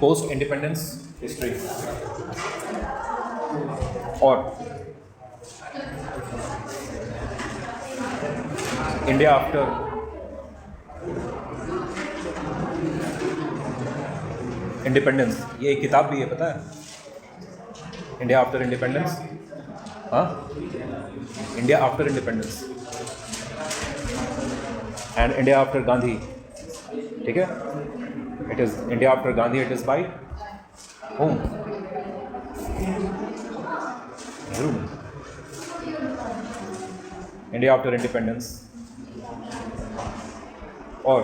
Post independence history और India after independence. ये एक किताब भी है, पता है? इंडिया आफ्टर इंडिपेंडेंस, हाँ, India after independence and India after Gandhi, ठीक है? It is India after Gandhi, it is by home, India after independence और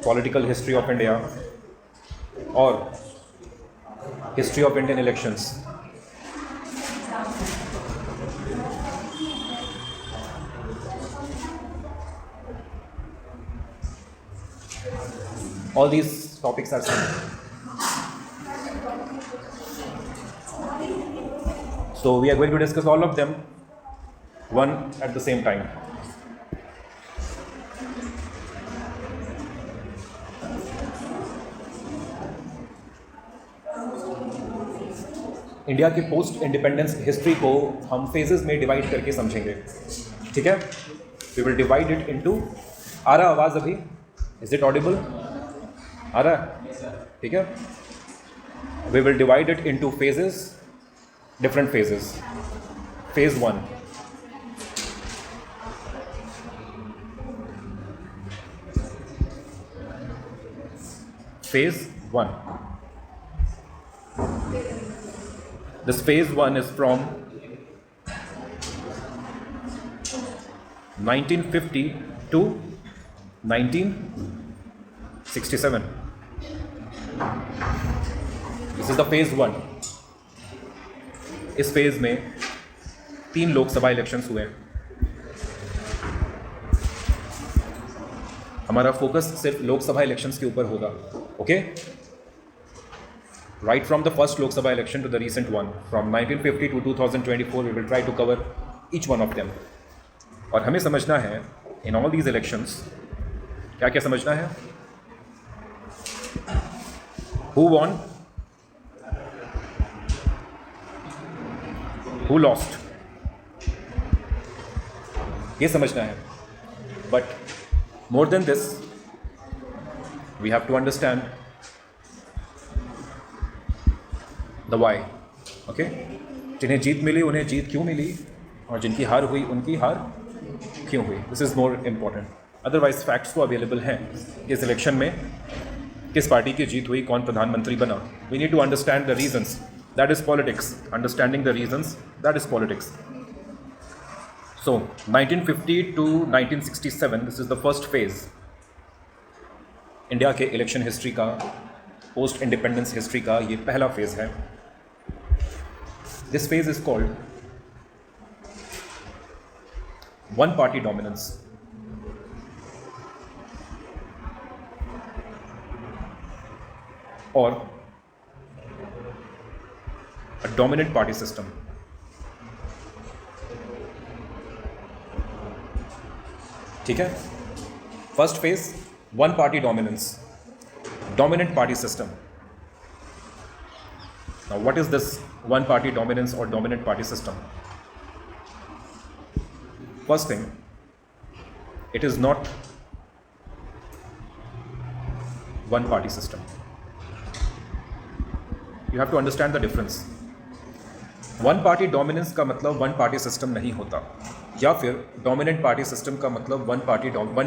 पॉलिटिकल हिस्ट्री ऑफ इंडिया और history of Indian elections. All these topics are similar. So we are going to discuss all of them one at the same time. India की post independence history को हम phases में divide करके समझेंगे, ठीक है? We will divide it into, आ रहा आवाज़ अभी? Is it Audible? आ रहा है? ठीक है? We will divide it into phases, different phases. Phase 1, phase 1. This phase 1 is from 1950 to 1967. This is the phase 1. इस फेज में 3 लोकसभा इलेक्शंस हुए। हमारा फोकस सिर्फ लोकसभा इलेक्शंस के ऊपर होगा, okay? Right from the first Lok Sabha election to the recent one, from 1950 to 2024, we will try to cover each one of them. और हमें समझना है in all these elections, क्या क्या समझना है? Who won? Who lost? ये समझना है. But more than this, we have to understand the why. Okay? जिन्हें जीत मिली उन्हें जीत क्यों मिली, और जिनकी हार हुई उनकी हार क्यों हुई. This is more important. Otherwise facts तो अवेलेबल हैं कि इस इलेक्शन में किस पार्टी की जीत हुई, कौन प्रधानमंत्री बना. We need to understand the reasons. That is politics. Understanding the reasons, that is politics. So 1950 to 1967, this is the first phase. India के इलेक्शन हिस्ट्री का, पोस्ट इंडिपेंडेंस हिस्ट्री का ये पहला फेज है. This phase is called one party dominance. Or a dominant party system. ठीक है? First phase, one party dominance, dominant party system. Now what is this one party dominance or dominant party system? First thing, it is not one party system. You have to understand the difference. One party dominance का मतलब one party system नहीं होता, या फिर dominant party system का मतलब one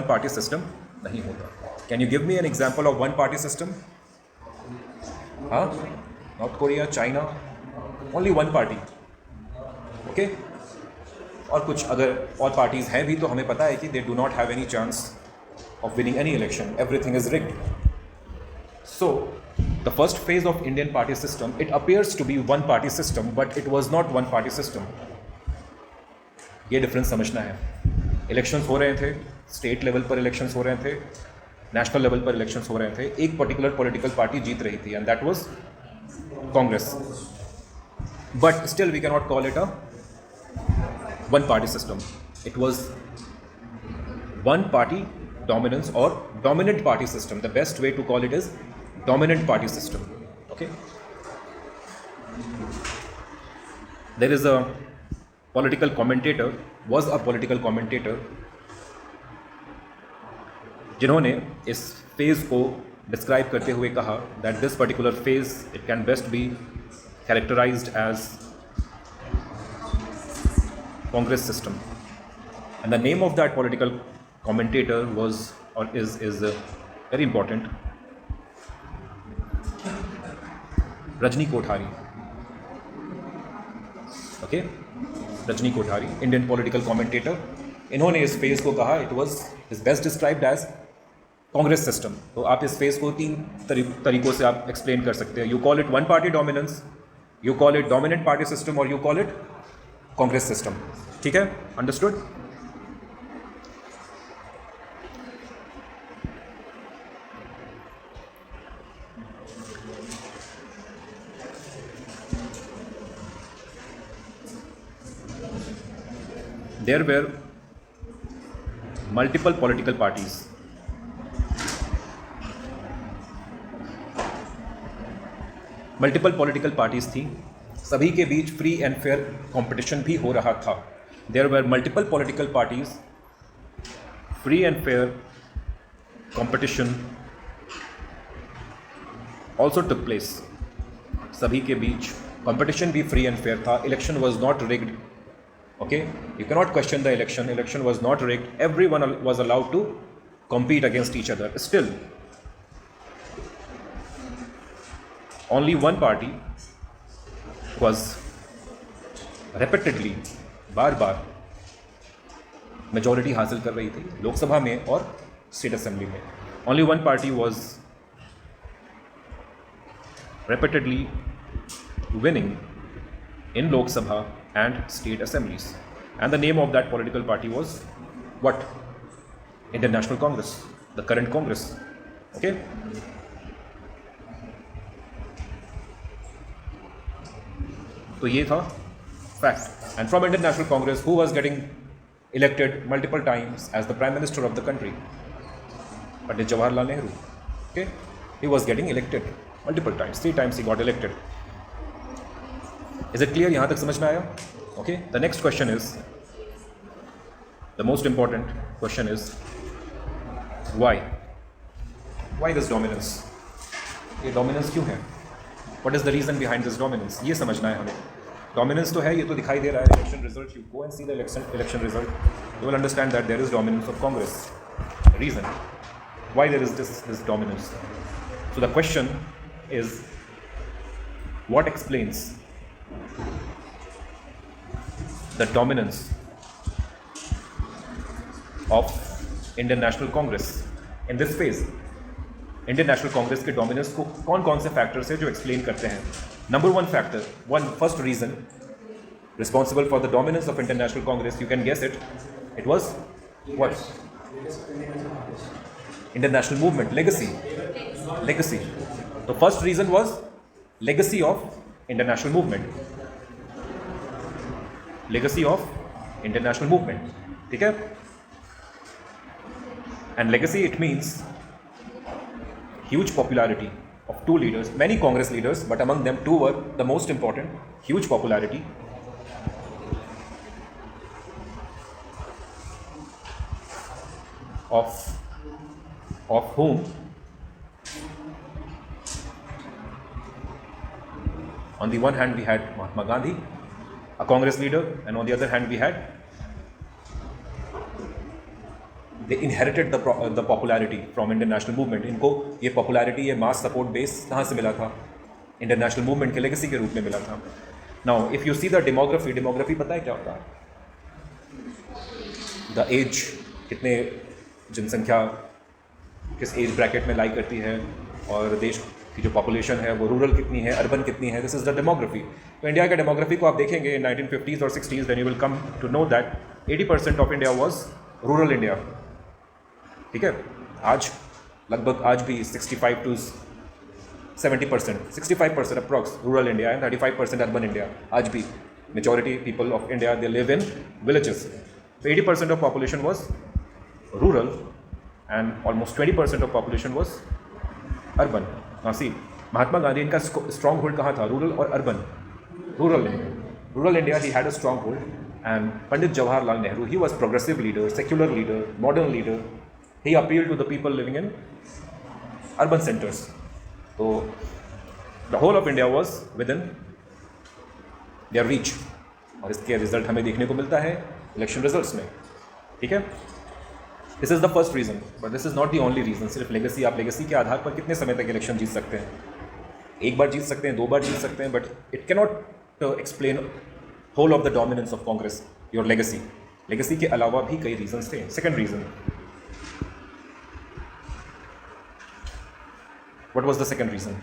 party system नहीं होता. Can you give me an example of one party system? हाँ? North Korea, China, only one party. Okay? और कुछ अगर और पार्टीज हैं भी तो हमें पता है कि they do not have any chance of winning any election. Everything is rigged. So the first phase of Indian party system, it appears to be one party system, but it was not one party system. ये difference समझना है. Elections हो रहे थे, state level पर elections हो रहे थे, नेशनल लेवल पर इलेक्शंस हो रहे थे. एक पर्टिकुलर पॉलिटिकल पार्टी जीत रही थी, and that was Congress. But still we can not call it a one party system. It was one party dominance or dominant party system. The best way to call it is dominant party system. Okay. There is a political commentator, was a political commentator, जिन्होंने इस phase को describe करते हुए कहा that this particular phase it can best be characterized as Congress system, and the name of that political commentator was or is very important, Rajni Kothari. Okay, Rajni Kothari, Indian political commentator. इन्होंने इस phase को कहा it was is best described as Congress system. तो आप इस phase को 3 तरीकों से आप एक्सप्लेन कर सकते हैं. You call it one party dominance, you call it dominant party system, और you call it Congress system. ठीक है, understood. There were multiple political parties. Multiple political parties थी, सभी के बीच फ्री एंड फेयर कंपटीशन भी हो रहा था. There were multiple political parties, free and fair competition also took place. सभी के बीच कंपटीशन भी फ्री एंड फेयर था. Election was not rigged. Okay, you cannot question the election. Election was not rigged. Everyone was allowed to compete against each other. Still, only one party was repeatedly, bar bar majority हासिल कर रही थी लोकसभा में और state assembly में. Only one party was repeatedly winning in Lok Sabha and state assemblies, and the name of that political party was what? Indian National Congress, the current Congress. Okay. तो ये था fact. And from Indian National Congress, who was getting elected multiple times as the Prime Minister of the country? Pandit Jawaharlal Nehru. Okay, he was getting elected multiple times. 3 times he got elected. Is it clear? यहाँ तक समझ में आया? Okay. The next question is, the most important question is, why? Why this dominance? ये dominance क्यों है? What is the reason behind this dominance? ये समझना है हमें. Dominance तो है, ये तो दिखाई दे रहा है. Election result, you go and see the election result, you will understand that there is dominance of Congress. Reason why there is this dominance. So the question is, what explains the dominance of Indian National Congress in this phase? Indian National Congress के dominance को कौन कौन से factors है जो explain करते हैं? Number one factor, first reason responsible for the dominance of Indian National Congress, you can guess it. It was what? Indian National Movement, legacy. The first reason was legacy of Indian National Movement. Legacy of Indian National Movement. ठीक है? And legacy, it means huge popularity of 2 leaders, many Congress leaders, but among them 2 were the most important. Huge popularity. Of whom on the one hand we had Mahatma Gandhi, a Congress leader, and on the other hand we had, they inherited the popularity from Indian National Movement. इनको ये popularity, ये mass support base कहाँ से मिला था? Indian National Movement के legacy के रूप में मिला था. Now, if you see the demography पता है क्या होता है? The age, कितने जनसंख्या किस एज ब्रैकेट में लाई करती है, और देश की जो पॉपुलेशन है वो रूरल कितनी है, अर्बन कितनी है. This is the demography. तो इंडिया के डेमोग्राफी को आप देखेंगे इन 1950s और 60s, then you will come to know that 80% of India was rural India. ठीक है, आज लगभग आज भी 65 to 70%, 65% approx rural India and 35% urban India. आज भी majority people of India they live in villages. So 80% of population was rural and almost 20% of population was urban. Now see, Mahatma Gandhi, इनका strong hold कहाँ था? Rural और urban? Rural India. Rural India, he had a strong hold. And Pandit Jawaharlal Nehru, he was progressive leader, secular leader, modern leader. He appealed to the people living in urban centers. So the whole of India was within their reach. और इसके result हमें देखने को मिलता है election results में. ठीक है, this is the first reason, but this is not the only reason. सिर्फ लेगेसी, आप लेगेसी के आधार पर कितने समय तक इलेक्शन जीत सकते हैं? एक बार जीत सकते हैं, 2 बार जीत सकते हैं, but it cannot explain whole of the dominance of Congress, your legacy. Legacy के अलावा भी कई रीजंस थे. Second reason, what was the second reason?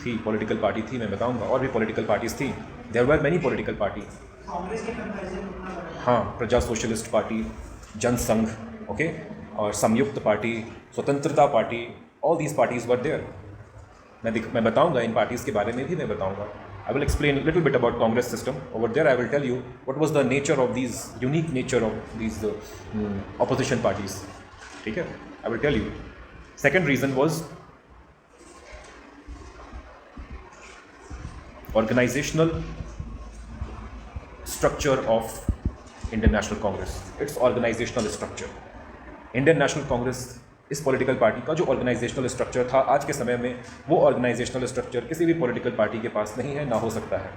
थी पॉलिटिकल पार्टी थी, मैं बताऊंगा, और भी पॉलिटिकल पार्टीज थी. There were many political party. हाँ, Praja socialist party, Jansangh, okay, और Samyukta party, Swatantrata party, all these parties were there. मैं बताऊंगा इन पार्टीज़ के बारे में भी मैं बताऊंगा. I will explain a little bit about Congress system. Over there I will tell you what was the nature of these, unique nature of these opposition parties. ठीक है, I will tell you. Second reason was organizational structure of Indian National Congress. Its organizational structure. Indian National Congress, इस political party का जो organisational structure था आज के समय में, वो ऑर्गेनाइजेशनल स्ट्रक्चर किसी भी पॉलिटिकल पार्टी के पास नहीं है, ना हो सकता है.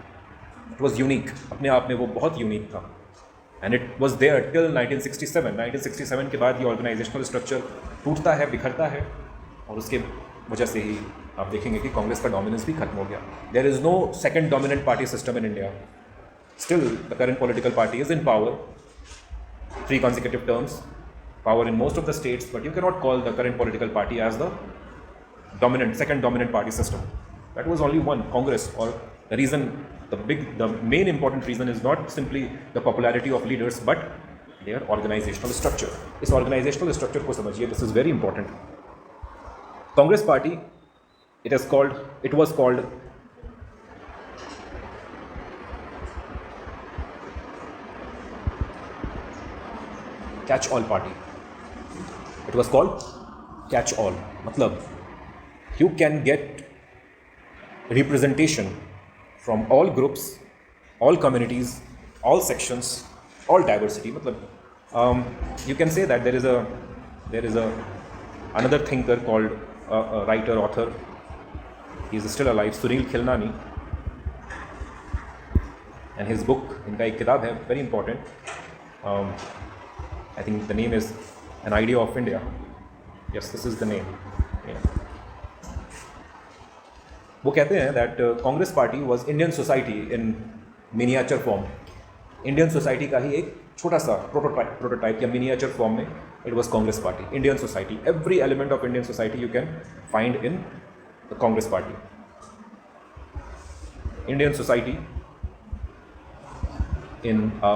इट वाज यूनिक, अपने आप में वो बहुत यूनिक था. And it was there till 1967. 1967 के बाद ये ऑर्गेनाइजेशनल स्ट्रक्चर टूटता है, बिखरता है, और उसके वजह से ही आप देखेंगे कि कांग्रेस का डोमिनेंस भी खत्म हो गया. There is no second dominant party system in India. Still the current political party is in power, 3 consecutive terms, power in most of the states, but you cannot call the current political party as the second dominant party system. That was only one, Congress. Or the reason, the main important reason is not simply the popularity of leaders, but their organizational structure. इस organizational structure को समझिए, this is very important. Congress party, it was called catch-all party. It was called catch-all. मतलब you can get representation from all groups, all communities, all sections, all diversity. मतलब you can say that there is a another thinker called a writer, author. He is still alive, Sunil Khilnani, and his book, इनका एक किताब है, very important. I think the name is An Idea of India. Yes, this is the name. Yeah. वो कहते हैं that Congress party was Indian society in miniature form. Indian society का ही एक छोटा सा prototype या miniature form में it was Congress party. Indian society, every element of Indian society you can find in the Congress party. Indian society in a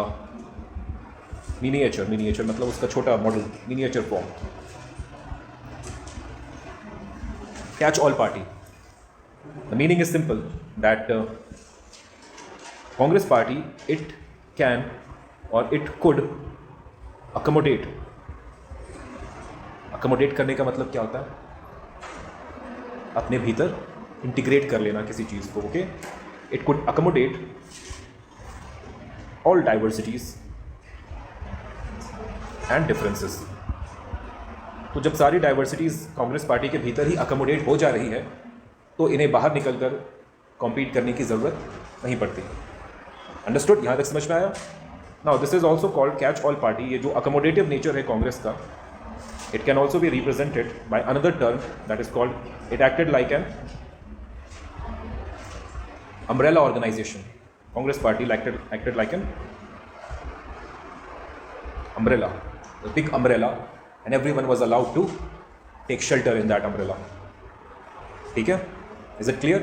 miniature मतलब उसका छोटा model, miniature form. Catch all party. The meaning is simple, that Congress party, it can or it could accommodate करने का मतलब क्या होता है? अपने भीतर इंटीग्रेट कर लेना किसी चीज़ को. Okay, it could accommodate all diversities and differences. तो जब सारी डाइवर्सिटीज़ कांग्रेस पार्टी के भीतर ही अकोमोडेट हो जा रही है, तो इन्हें बाहर निकलकर कॉम्पीट करने की ज़रूरत नहीं पड़ती. अंडरस्टूड? यहाँ तक समझ में आया? Now this is also called catch all party. ये जो अकोमोडेटिव नेचर है कांग्रेस का, it can also be represented by another term that is called, it acted like an umbrella organisation. Congress party acted like an umbrella, a big umbrella, and everyone was allowed to take shelter in that umbrella. ठीक है? Is it clear?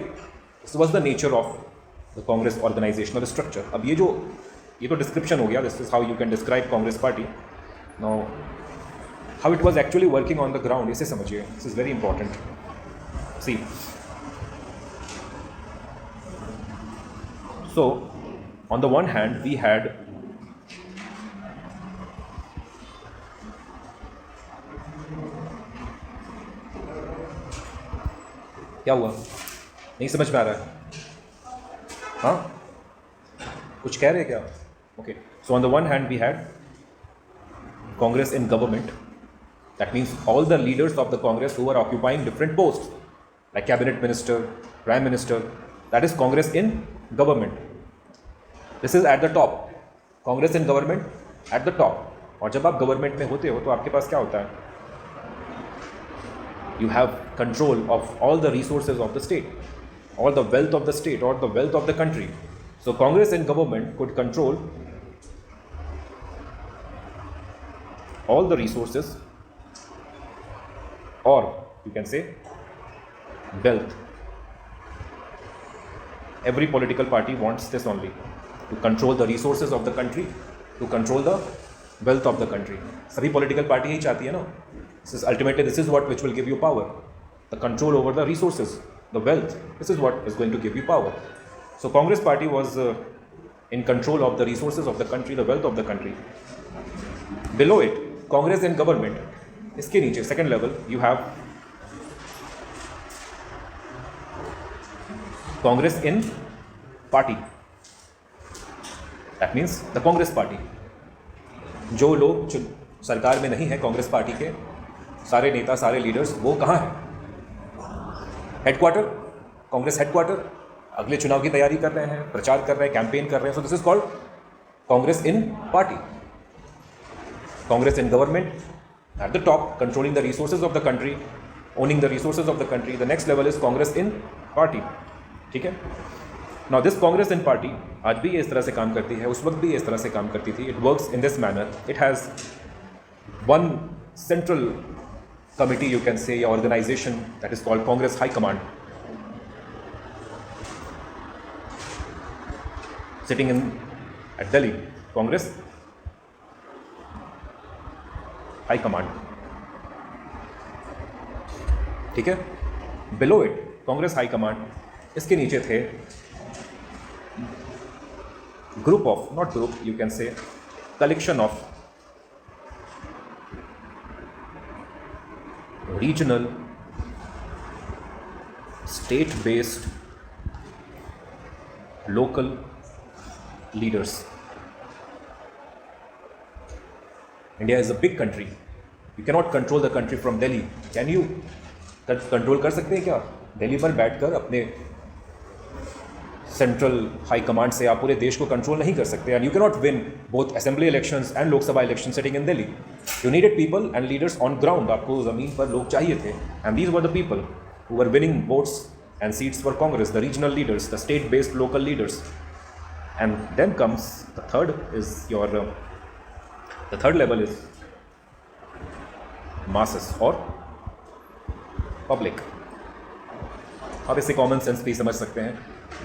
This was the nature of the Congress organizational structure. अब ये तो description हो गया. This is how you can describe Congress party. Now, how it was actually working on the ground, इसे समझिए. This is very important. See, so on the one hand we had क्या हुआ, नहीं समझ में आ रहा है? हाँ, कुछ कह रहे क्या? Okay, so on the one hand we had Congress in government. That means all the leaders of the Congress who are occupying different posts, like cabinet minister, prime minister, that is Congress in government. This is at the top. Congress in government at the top. और जब आप government में होते हो तो आपके पास क्या होता है? You have control of all the resources of the state, all the wealth of the state or the wealth of the country. So Congress in government could control all the resources, or you can say wealth. Every political party wants this only, to control the resources of the country, to control the wealth of the country. सभी political party यही चाहती है ना. This is ultimately, this is what which will give you power, the control over the resources, the wealth. This is what is going to give you power. So Congress party was in control of the resources of the country, the wealth of the country. Below it, Congress in government. इसके नीचे second level you have Congress in party. That means the Congress party. जो लोग सरकार में नहीं है Congress party के, सारे नेता, सारे लीडर्स, वो कहाँ हैं? हेडक्वार्टर, कांग्रेस हेडक्वार्टर, अगले चुनाव की तैयारी कर रहे हैं, प्रचार कर रहे हैं, कैंपेन कर रहे हैं. So this is called Congress in party. Congress in government at the top, controlling the resources of the country, owning the resources of the country. The next level is Congress in party. ठीक है? Now this Congress in party आज भी इस तरह से काम करती है, उस वक्त भी इस तरह से काम करती थी. It works in this manner. It has one central committee, you can say, organization, that is called Congress High Command, sitting in at Delhi. Congress high command. ठीक है? Below it Congress high command. इसके नीचे थे group of, not group, you can say collection of regional, state based, local leaders. India is a big country. You cannot control the country from Delhi. Can you? Control कर सकते हैं क्या? दिल्ली पर बैठकर अपने सेंट्रल हाई कमांड से आप पूरे देश को कंट्रोल नहीं कर सकते. And you cannot win both assembly elections and Lok Sabha election sitting in Delhi. You needed people and leaders on ground. आपको ज़मीन पर लोग चाहिए थे. And these were the people who were winning votes and seats for Congress, the regional leaders, the state based local leaders. And then comes the third is your The third level is masses or public. आप इसे common sense भी समझ सकते हैं.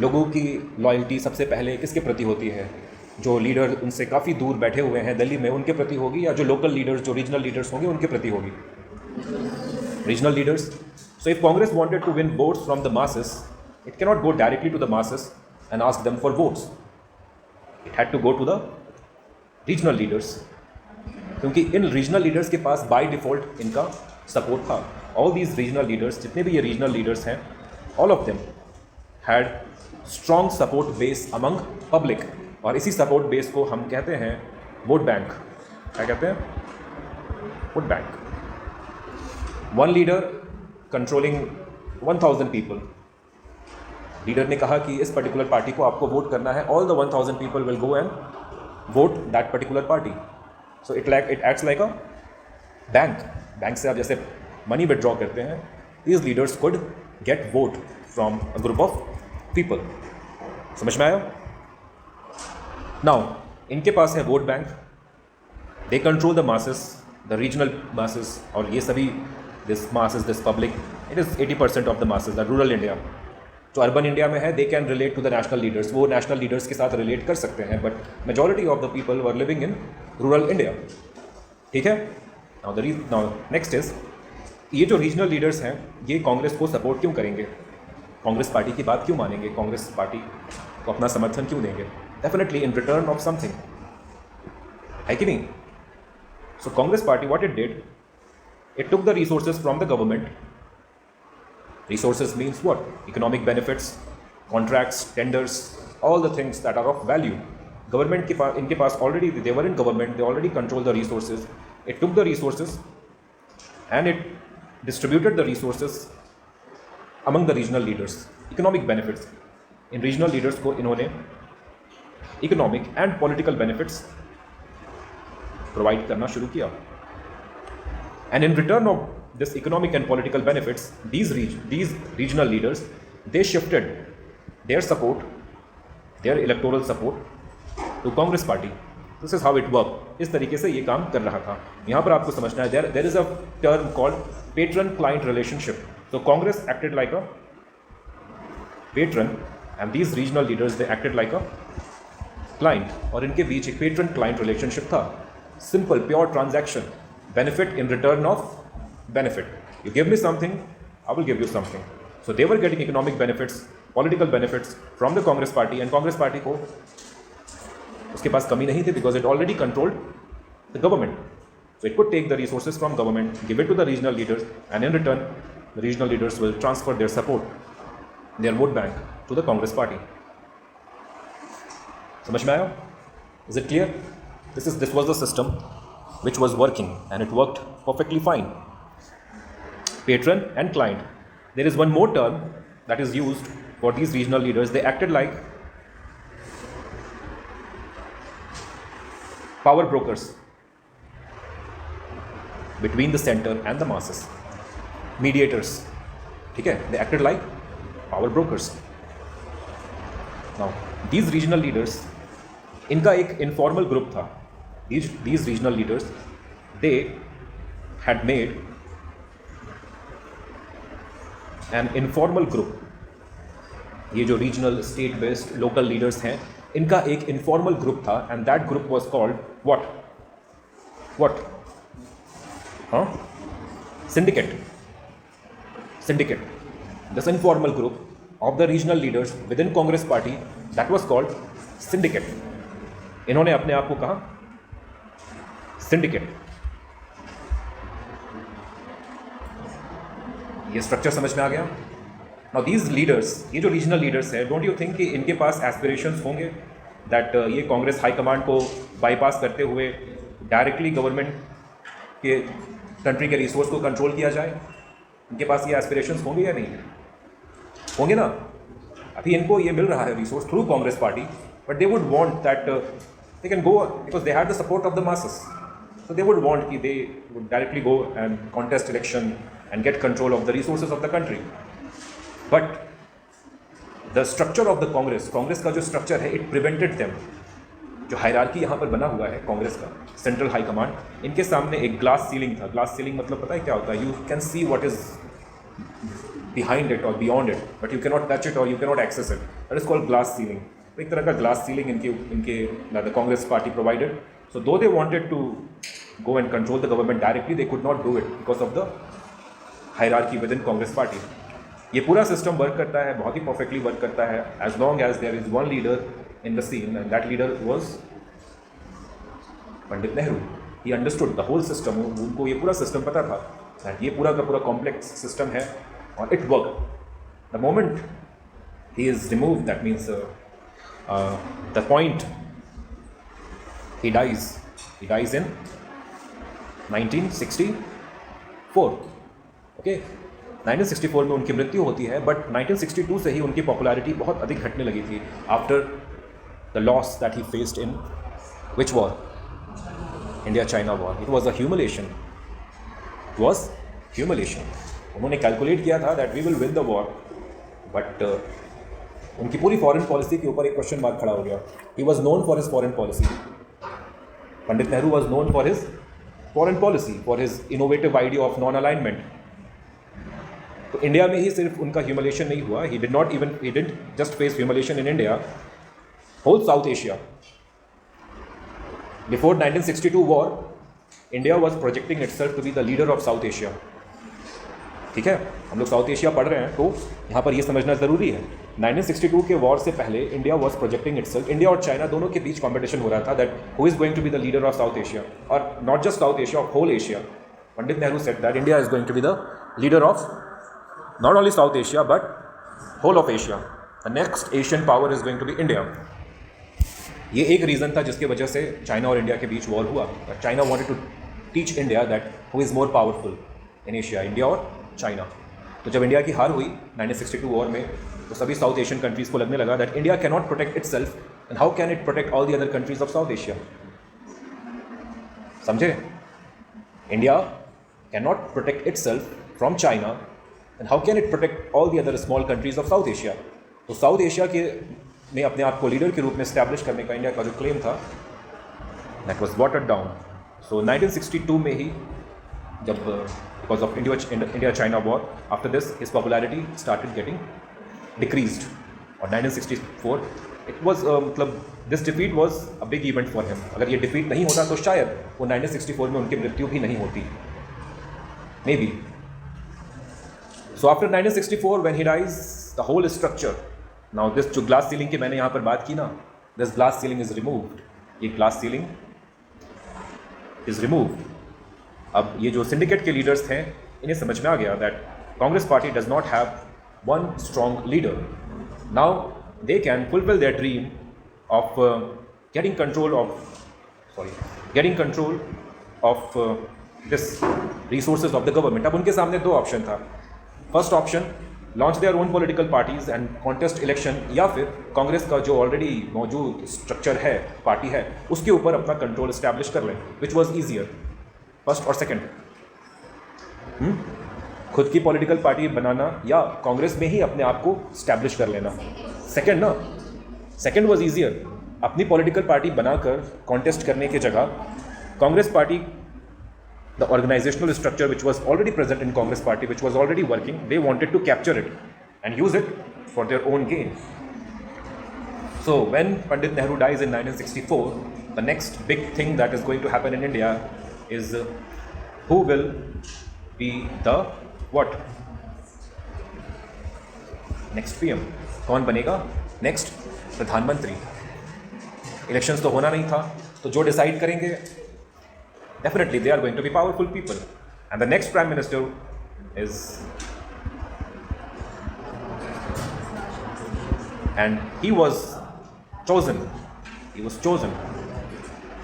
लोगों की loyalty सबसे पहले किसके प्रति होती है? जो लीडर उनसे काफ़ी दूर बैठे हुए हैं दिल्ली में, उनके प्रति होगी, या जो लोकल लीडर्स, जो रीजनल लीडर्स होंगे, उनके प्रति होगी? Regional leaders. So if Congress wanted to win votes from the masses, it cannot go directly to the masses and ask them for votes. It had to go to the regional leaders, क्योंकि इन regional leaders के पास by default इनका support था. All these regional leaders, जितने भी ये regional leaders हैं, all of them had strong support base among public. और इसी सपोर्ट बेस को हम कहते हैं वोट बैंक. क्या कहते हैं? Vote bank. One leader controlling 1000 people. Leader ने कहा कि इस पर्टिकुलर पार्टी को आपको वोट करना है. All the 1000 people will go and vote that particular party. So it acts like a bank. Bank से आप जैसे मनी विड्रॉ करते हैं, these leaders could get vote from a group of people. समझ में आया? नाउ इनके पास है vote bank. They control the masses, the regional masses, और ये सभी this masses, this public, it is 80% of the masses. The rural India, जो urban India में है, they can relate to the national leaders. वो national leaders के साथ relate कर सकते हैं, but majority of the people were living in rural India. ठीक है? नाउ नेक्स्ट इज, ये जो रीजनल लीडर्स हैं, ये कांग्रेस को सपोर्ट क्यों करेंगे? कांग्रेस पार्टी की बात क्यों मानेंगे? कांग्रेस पार्टी को अपना समर्थन क्यों देंगे? Definitely in return of something, है कि नहीं? So Congress party, what it did, it took the resources from the government Resources means what? Economic benefits, contracts, tenders, all the things that are of value. Government के पास, इनके पास already, they were in government, they already control the resources. It took the resources and it distributed the resources among the regional leaders. Economic benefits. In regional leaders को इन्होंने economic and political benefits provide करना शुरू किया. And in return of this economic and political benefits, these regional leaders, they shifted their support, their electoral support to Congress party. This is how it worked. इस तरीके से ये काम कर रहा था. यहाँ पर आपको समझना है, there is a term called patron-client relationship. So Congress acted like a patron, and these regional leaders, they acted like a client. और इनके बीच एक patron-client relationship था. Simple, pure transaction. Benefit in return of benefit. You give me something, I will give you something. So they were getting economic benefits, political benefits from the Congress party, and Congress party को उसके पास कमी नहीं थी because it already controlled the government. So it could take the resources from government, give it to the regional leaders, and in return, the regional leaders will transfer their support, their vote bank to the Congress party. समझ में आया? Is it clear? This was the system which was working, and it worked perfectly fine. Patron and client. There is one more term that is used for these regional leaders. They acted like power brokers between the center and the masses. Mediators. ठीक है? They acted like power brokers. Now, these regional leaders, इनका एक informal group था. These regional leaders, they had made an informal group. ये जो regional, state based, local leaders हैं, इनका एक informal group था, and that group was called what? Syndicate. This informal group of the regional leaders within Congress party, that was called syndicate. इन्होंने अपने आप को कहा syndicate. ये स्ट्रक्चर समझ में आ गया? Now these leaders, ये जो रीजनल लीडर्स हैं, डोंट यू थिंक कि इनके पास एस्पिरेशंस होंगे दैट ये कांग्रेस हाई कमांड को बाईपास करते हुए डायरेक्टली गवर्नमेंट के कंट्री के रिसोर्स को कंट्रोल किया जाए? इनके पास ये एस्पिरेशंस होंगे या नहीं होंगे? ना, अभी इनको ये मिल रहा है resource through Congress party, but they would want that they can go because they have the support of the masses. So they would want कि they would directly go and contest election and get control of the resources of the country. But the structure of the Congress का जो structure है, it prevented them. जो hierarchy यहाँ पर बना हुआ है कांग्रेस का, सेंट्रल हाई कमांड, इनके सामने एक ग्लास सीलिंग था. ग्लास सीलिंग मतलब पता है क्या होता है? You can see what is behind it और beyond it, but you cannot touch it और you cannot access it. That is called glass ceiling. एक तरह का ग्लास सीलिंग इनके the Congress party provided. So though they wanted to go and control the government directly, they could not do it because of the hierarchy within Congress party. ये पूरा system work करता है, बहुत ही perfectly work करता है, as long as there is one leader in the scene, and that leader was Pandit Nehru. He understood the whole system. उनको ये पूरा सिस्टम पता था that ये पूरा का पूरा कॉम्प्लेक्स सिस्टम है और it worked. The moment he is removed, that means the point he dies in 1964. Okay, 1964 में उनकी मृत्यु होती है, बट 1962 से ही उनकी पॉपुलैरिटी बहुत अधिक घटने लगी थी after the loss that he faced in which war? India China war. It was a humiliation. उन्होंने कैलकुलेट किया था that we will win the war, but उनकी पूरी फॉरेन पॉलिसी के ऊपर एक क्वेश्चन मार्क खड़ा हो गया. He was known for his foreign policy. Pandit Nehru was known for his foreign policy, for his innovative idea of non alignment. तो India में ही सिर्फ उनका ह्यूमिलेशन नहीं हुआ. He didn't just face humiliation in India, whole South Asia. Before 1962 war, India was projecting itself to be the leader of South Asia. ठीक है, हम लोग साउथ एशिया पढ़ रहे हैं, तो यहाँ पर ये समझना ज़रूरी है. 1962 के वॉर से पहले India was projecting itself, India और चाइना दोनों के बीच कॉम्पिटिशन हो रहा था that who is going to be the leader of South Asia, और not just South Asia, of whole Asia. Pandit Nehru said that India is going to be the leader of Not only South Asia, but whole of Asia. The next Asian power is going to be India. ये एक reason था जिसकी वजह से China और India के बीच war हुआ. China wanted to teach India that who is more powerful in Asia, India और चाइना. तो जब इंडिया की हार हुई 1962 वॉर में, तो सभी साउथ एशियन कंट्रीज़ को लगने लगा that India can not protect itself and how can it protect all the other countries of South Asia. समझे? India can not protect itself from China and how can it protect all the other small countries of South Asia. तो South Asia के में अपने आप को leader के रूप में इस्टेब्लिश करने का इंडिया का जो क्लेम था, दैट वाज वाटर्ड डाउन. सो 1962 में ही जब because of India China war, after this his popularity started getting decreased. और 1964 इट वाज मतलब this defeat was a big event for him. अगर ये डिफीट नहीं होता तो शायद वो 1964 में उनकी मृत्यु भी नहीं होती, maybe. So after 1964 when he dies, the whole structure, now this जो ग्लास सीलिंग की मैंने यहाँ पर बात की ना, this glass ceiling is removed. ये ग्लास सीलिंग इज रिमूव्ड. अब ये जो सिंडिकेट के लीडर्स थे, इन्हें समझ में आ गया that Congress party does not have one strong leader. Now they can fulfil their dream of getting control of this resources of the government. अब उनके सामने दो ऑप्शन था. First option, launch their own political parties and contest election, या फिर कांग्रेस का जो already मौजूद स्ट्रक्चर है, पार्टी है, उसके ऊपर अपना कंट्रोल इस्टेब्लिश कर लें, विच वॉज ईजियर. फर्स्ट और सेकेंड, खुद की पॉलिटिकल पार्टी बनाना या कांग्रेस में ही अपने आप को स्टैब्लिश कर लेना. सेकेंड ना, सेकेंड वॉज ईजियर. अपनी पॉलिटिकल पार्टी बनाकर कॉन्टेस्ट करने की जगह Congress party, the organizational structure which was already present in Congress party, which was already working, they wanted to capture it and use it for their own gain. So when Pandit Nehru dies in 1964, the next big thing that is going to happen in India is who will be the what? Next PM. कौन बनेगा next प्रधानमंत्री? Elections तो होना नहीं था, तो जो decide करेंगे definitely they are going to be powerful people, and the next prime minister is, and he was chosen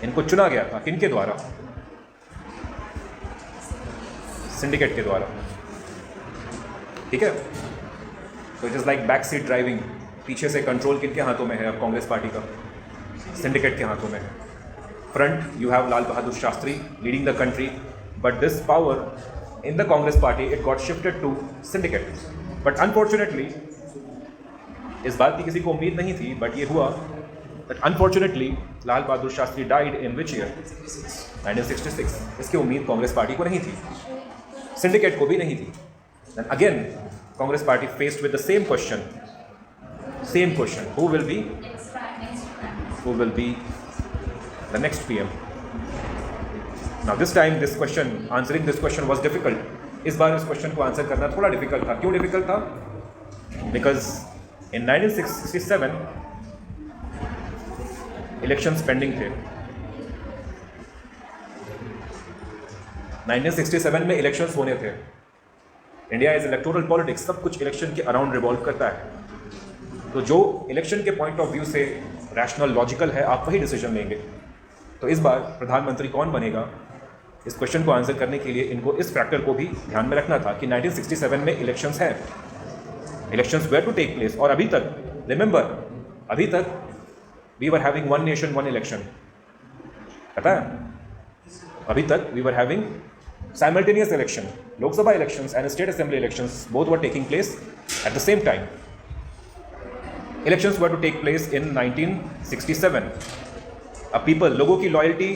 इनको चुना गया था किनके द्वारा? सिंडिकेट के द्वारा. ठीक है? तो it is like back seat driving. पीछे से कंट्रोल किनके हाथों में है अब? कांग्रेस पार्टी का, सिंडिकेट के हाथों में है. Front, you have Lal Bahadur Shastri leading the country, but this power in the Congress party, it got shifted to syndicate. But unfortunately, इस बात की किसी को उम्मीद नहीं थी, but ये हुआ that unfortunately Lal Bahadur Shastri died in which year? 1966. इसकी उम्मीद कांग्रेस पार्टी को नहीं थी, syndicate को भी नहीं थी. Then again, Congress party faced with the same question. Who will be the next PM? Now this time answering this question was difficult. इस बार इस क्वेश्चन को आंसर करना थोड़ा डिफिकल्ट था. क्यों डिफिकल्ट था? बिकॉज इन 1967 इलेक्शंस पेंडिंग थे. 1967 में इलेक्शंस होने थे. इंडिया इज इलेक्टोरल पॉलिटिक्स, सब कुछ इलेक्शन के अराउंड रिवॉल्व करता है. तो जो इलेक्शन के पॉइंट ऑफ व्यू से रैशनल लॉजिकल है, आप वही डिसीजन लेंगे. तो इस बार प्रधानमंत्री कौन बनेगा, इस क्वेश्चन को आंसर करने के लिए इनको इस फैक्टर को भी ध्यान में रखना था कि 1967 में इलेक्शंस हैं, elections were to take place. और अभी तक, रिमेंबर, अभी तक we were having one nation one election. पता है, अभी तक we were having simultaneous election. Lok Sabha elections and state assembly elections both were taking place at the same time. Elections were to take place in 1967. अब people, लोगों की loyalty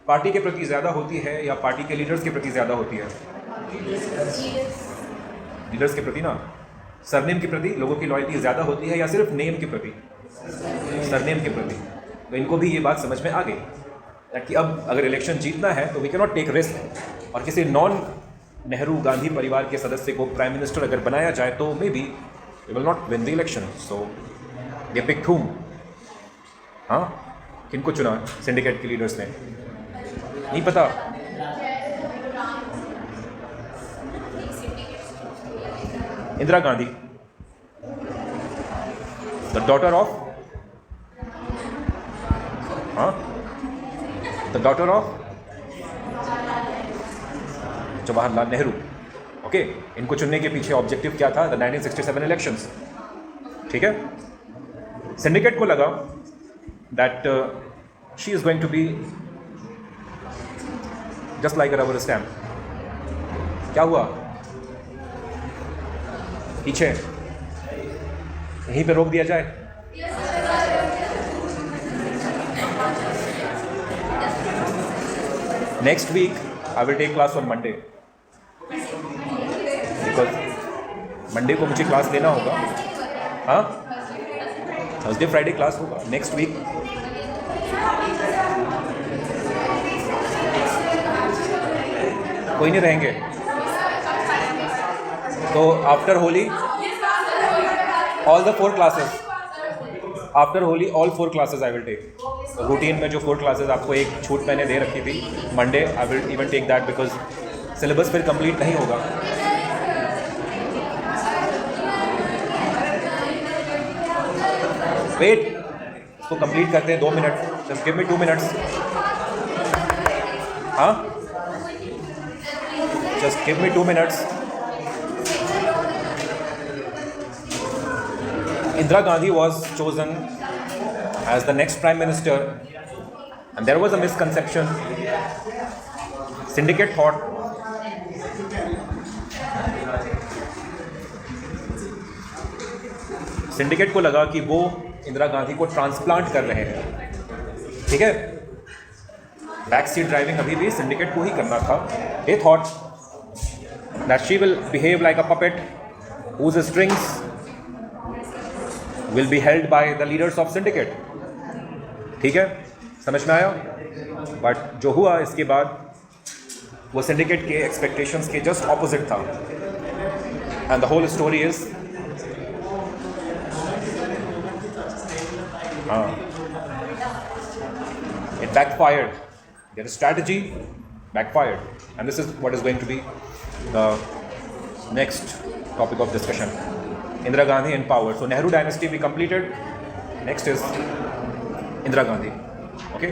party के प्रति ज़्यादा होती है या पार्टी के लीडर्स के प्रति ज़्यादा होती है? लीडर्स के प्रति ना. सरनेम के प्रति लोगों की लॉयल्टी ज़्यादा होती है या सिर्फ नेम के प्रति? सरनेम के प्रति. तो इनको भी ये बात समझ में आ गई कि अब अगर इलेक्शन जीतना है तो we can not take risk, और किसी नॉन नेहरू गांधी परिवार के सदस्य को प्राइम मिनिस्टर अगर बनाया जाए तो maybe we will not win the election. So they picked whom? हाँ, किनको चुना सिंडिकेट के लीडर्स ने? नहीं पता. Indira Gandhi, the daughter of Jawaharlal Nehru. Okay, इनको चुनने के पीछे ऑब्जेक्टिव क्या था? The 1967 elections. ठीक है, सिंडिकेट को लगा that she is going to be just like a rubber stamp. क्या हुआ? पीछे यहीं पे रोक दिया जाए। Next week I will take class on Monday, because Monday को मुझे क्लास लेना होगा। हाँ, थर्सडे फ्राइडे क्लास होगा नेक्स्ट वीक। कोई नहीं रहेंगे तो after Holi all the 4 classes, after Holi all 4 classes I will take. Routine में जो 4 क्लासेस आपको एक छूट मैंने दे रखी थी Monday, I will even take that because syllabus फिर कंप्लीट नहीं होगा। वेट, इसको कंप्लीट करते हैं 2 मिनट। Just give me 2 minutes. हाँ, just give me 2 minutes. Indira Gandhi was chosen as the next Prime Minister, and there was a misconception. Syndicate thought syndicate को लगा कि वो इंदिरा गांधी को ट्रांसप्लांट कर रहे हैं। ठीक है, बैक सीट ड्राइविंग अभी भी सिंडिकेट को ही करना था। They thought that she will behave like a puppet whose strings will be held by the leaders of syndicate। ठीक है, समझ में आया? बट जो हुआ इसके बाद वो सिंडिकेट के एक्सपेक्टेशंस के जस्ट ऑपोजिट था, and the whole story is it backfired. Their strategy backfired, and this is what is going to be the next topic of discussion. Indira Gandhi in power. So Nehru dynasty we completed. Next is Indira Gandhi. Okay.